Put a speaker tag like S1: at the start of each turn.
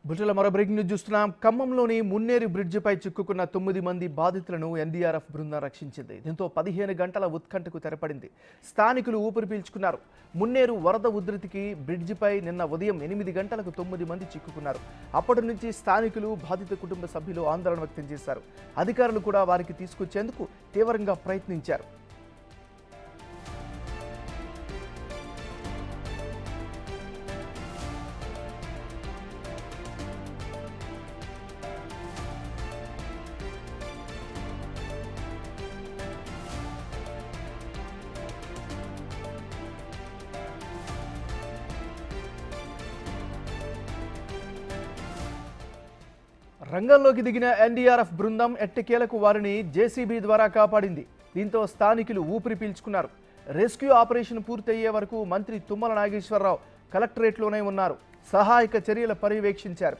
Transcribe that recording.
S1: బుల్టెన్లో మరో breaking news చూస్తున్నాం. ఖమ్మంలోని మున్నేరు బ్రిడ్జిపై చిక్కుకున్న 9 మంది బాధితులను ఎన్డీఆర్ఎఫ్ బృందం రక్షించింది. దీంతో 15 గంటల ఉత్కంఠకు తెరపడింది. స్థానికులు ఊపిరి పీల్చుకున్నారు. మున్నేరు వరద ఉధృతికి బ్రిడ్జిపై నిన్న ఉదయం 8 గంటలకు 9 మంది చిక్కుకున్నారు. అప్పటి నుంచి స్థానికులు, బాధిత కుటుంబ సభ్యులు ఆందోళన వ్యక్తం చేశారు. అధికారులు కూడా వారికి తీసుకొచ్చేందుకు తీవ్రంగా ప్రయత్నించారు. రంగంలోకి దిగిన ఎన్డీఆర్ఎఫ్ బృందం ఎట్టకేలకు వారిని జేసీబీ ద్వారా కాపాడింది. దీంతో స్థానికులు ఊపిరి పీల్చుకున్నారు. రెస్క్యూ ఆపరేషన్ పూర్తయ్యే వరకు మంత్రి తుమ్మల నాగేశ్వరరావు కలెక్టరేట్లోనే ఉన్నారు. సహాయక చర్యలు పర్యవేక్షించారు.